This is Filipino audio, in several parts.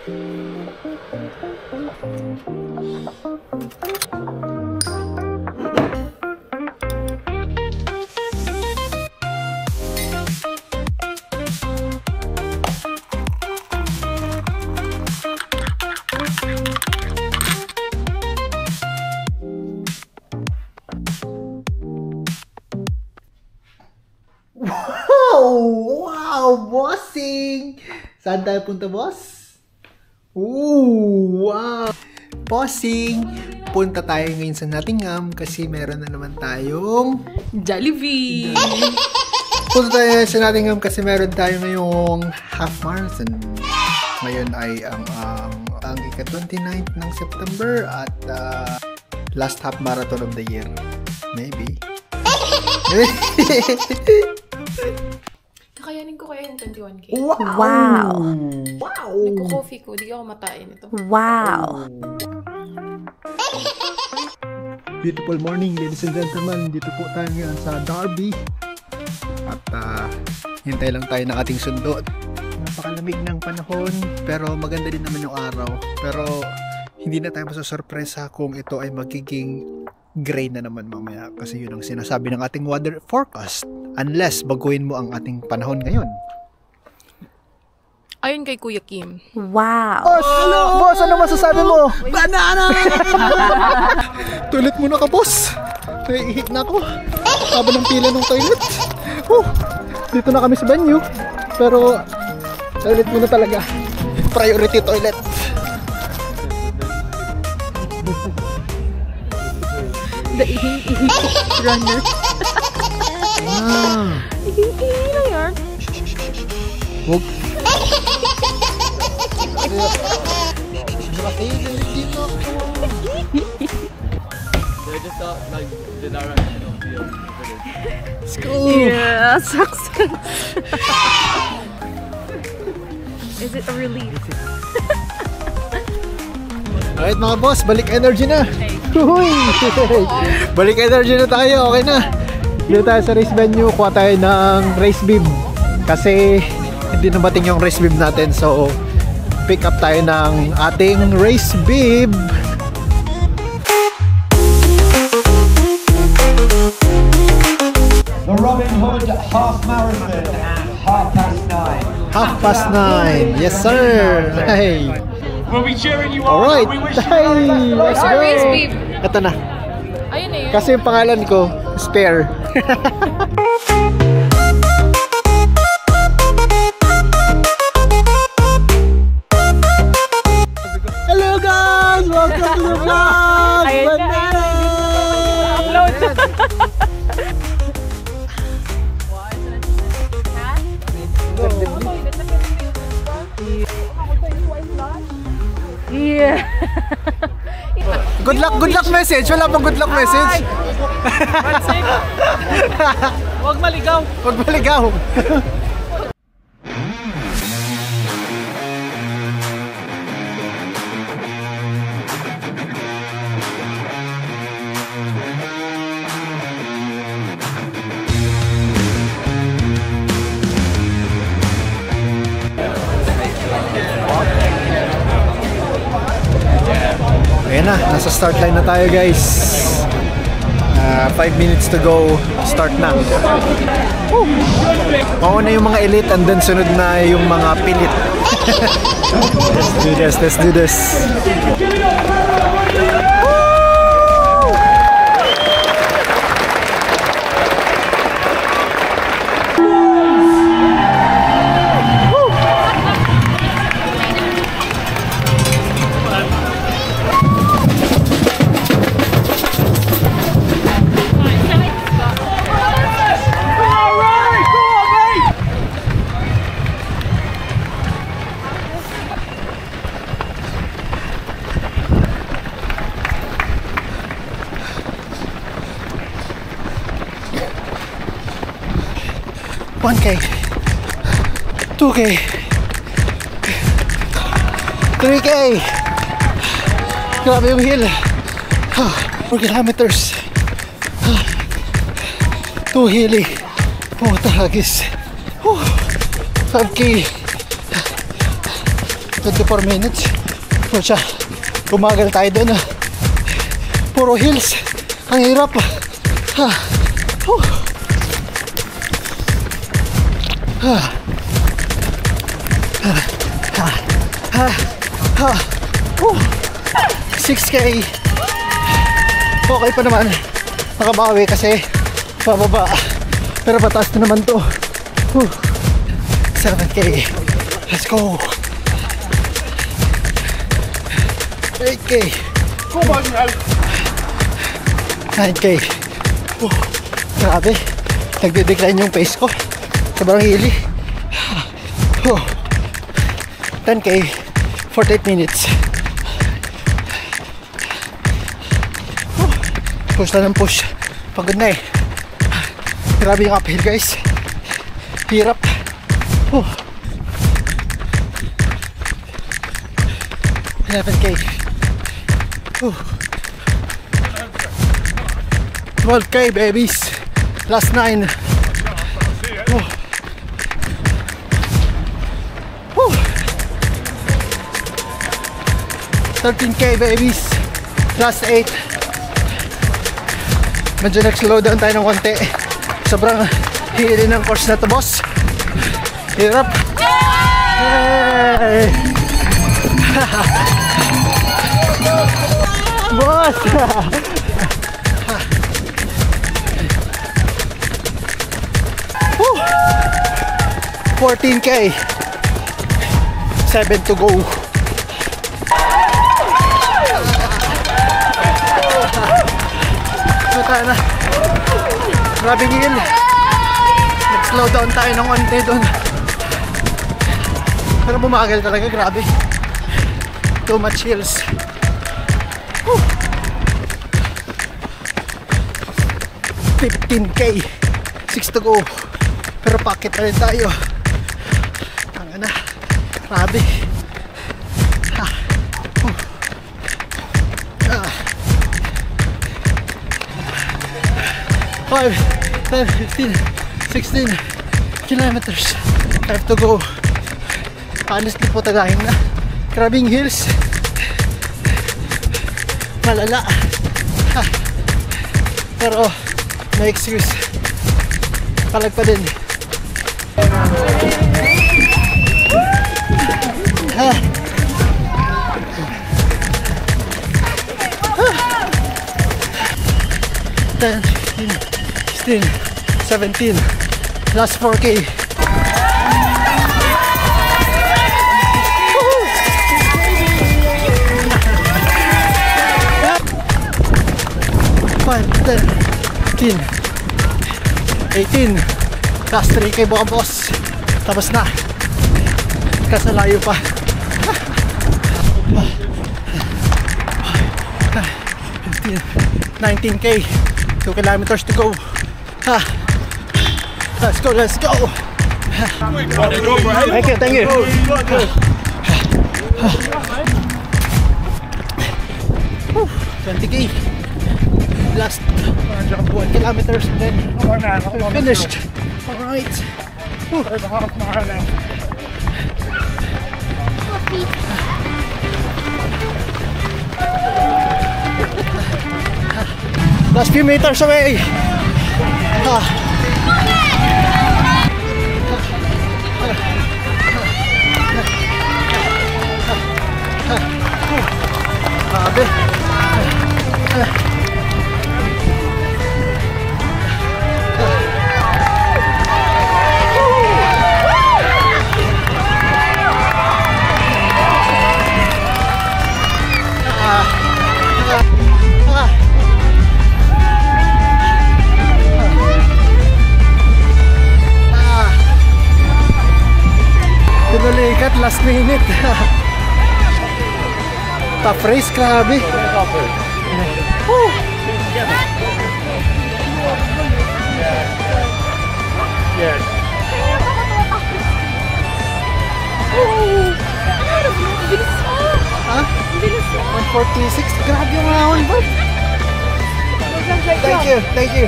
Wow, bossing! Saan tayo punta, boss? Ooh, wow! Bossing! Punta tayo ngayon sa Nottingham kasi meron na naman tayong Jollibee! Punta tayo sa Nottingham kasi meron tayo ngayong half marathon. Ngayon ay ang ika-29 ng September at last half marathon of the year. Maybe. Kakayanin ko kaya yung 21K. Wow! Wow! Nagko-coffee ko, di ako matain ito. Wow! Beautiful morning, ladies and gentlemen. Dito po tayo ngayon sa Derby. At hintay lang tayo ng ating sundo. Napakalamig ng panahon, pero maganda din naman yung araw. Pero hindi na tayo masasurpresa kung ito ay magiging gray na naman mamaya. Kasi yun ang sinasabi ng ating weather forecast. Unless baguhin mo ang ating panahon ngayon. Ayon kay Kuya Kim. Wow! Boss! Boss, ano masasabi mo? Banana! Toilet muna ka, boss. Naiihik na ako. Haba ng pila ng toilet. Dito na kami sa venue. Pero toilet muna talaga. Priority toilet. The ihi-ihi runner. Ihi-ihi na yan. Huwag. They're just like the direction of the village. Let's go! Yeah, success. Is it a relief? Alright mga boss, balik energy na! Uy! Balik energy na tayo, okay na! Dito tayo sa race venue, kuha tayo ng race bib. Kasi hindi nabating yung race bib natin, so pick up tayo ng ating race bib. The Robin Hood Half Marathon at 9:30. 9:30, yes sir! Hey! We'll be cheering you on. Alright! We wish you Hey! Let's go! Race bib. Ito na. Ayun na yun. Kasi yung pangalan ko, Spare. Hello guys! Welcome to the vlog! Banana! Yeah. Good luck message! Wala pang good luck message! Huwag maligaw. Huwag maligaw! Ayan na, nasa start line na tayo guys. 5 minutes to go, start na. Mauna yung mga elite and then sunod na yung mga pilit. Let's do this. $1K, $2K, $3K. Grabe yung hill. 4 kilometers. 2 hilly. Oh, taragis. 5K. 24 minutes. Pucha, bumagal tayo doon. Puro hills. Ang hirap. Whew. 6K. Okay pa naman. Nakabawi kasi pababa. Pero pataas na naman to. 7K. Let's go. 8K. 9K. Grabe. Nagde-decline yung pace ko. Sobrang hili. 10K. 48 minutes. Push na ng push. Pagod na eh. Grabe yung uphill guys. Hirap. 11K. 12K babies. Last 9. 13K babies. Last 8. Medyo nag-slow down tayo ng konti. Sobrang hili ng course na to boss. Hirap. Yay! Boss! 14K. 7 to go. Tayo na. Grabing hill. Nag-slow down tayo ng konti doon. Pero bumagal talaga, grabe. Too much hills. 15K. 6 to go. Pero packet na rin tayo. Tanga na. Grabe. 5, 10, 15, 16 kilometers. I have to go. Honestly po, tagahin na. Grabing hills. Malala. Pero no excuse. Palag pa din. Ten, 16, 17, last 4K. Five, 10, 15, 18, last 3K buka boss. Tapos na. Kasalayo pa. 15, 19K. 2 kilometers to go. Let's go, let's go. Thank you, thank you. 20K. Last 1 kilometers and then we're finished. Alright. Last few meters away. Pinulikat last minute. Tough race, grabe. Huh? 146, grabe yung round ba? Thank you, thank you.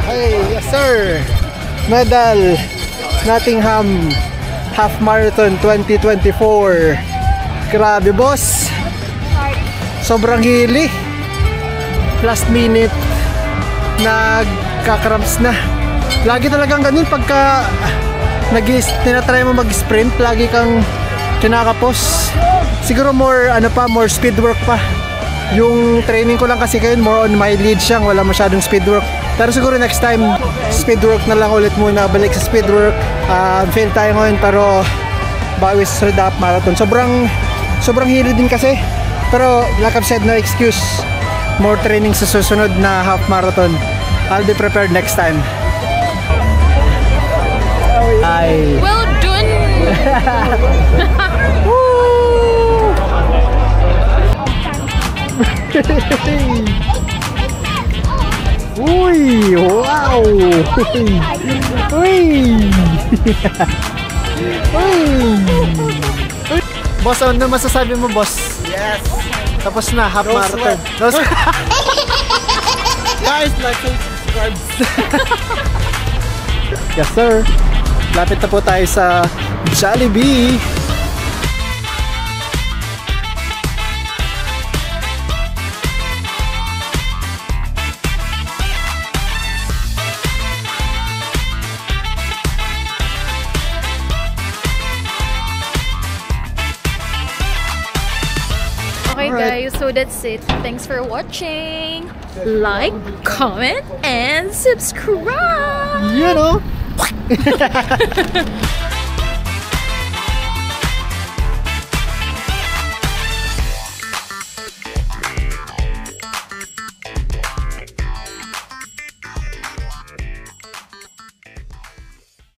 Hey, yes sir. Medal, Nottingham Half Marathon 2024. Grabe boss, sobrang hili. Last minute nagka-cramps na. Lagi talagang ganun pagka tinatry mo mag-sprint, lagi kang kinakapos. Siguro more more speed work pa. Yung training ko lang kasi ngayon more on mileage siyang, wala masyadong speed work. Pero siguro next time speed work na lang ulit muna, balik sa speed work. Fail tayo ngayon pero bawi sa half marathon. Sobrang hili din kasi. Pero like I've said, no excuse. More training sa susunod na half marathon. I'll be prepared next time. Ay. Well done! Uy! Wow! Uy! Uy! Boss, ano masasabi mo, boss? Yes. Tapos na, half marathon. Guys, like and subscribe. Yes, sir. Lapit na po tayo sa Jollibee. Okay guys, so that's it. Thanks for watching. Like, comment, and subscribe. You know?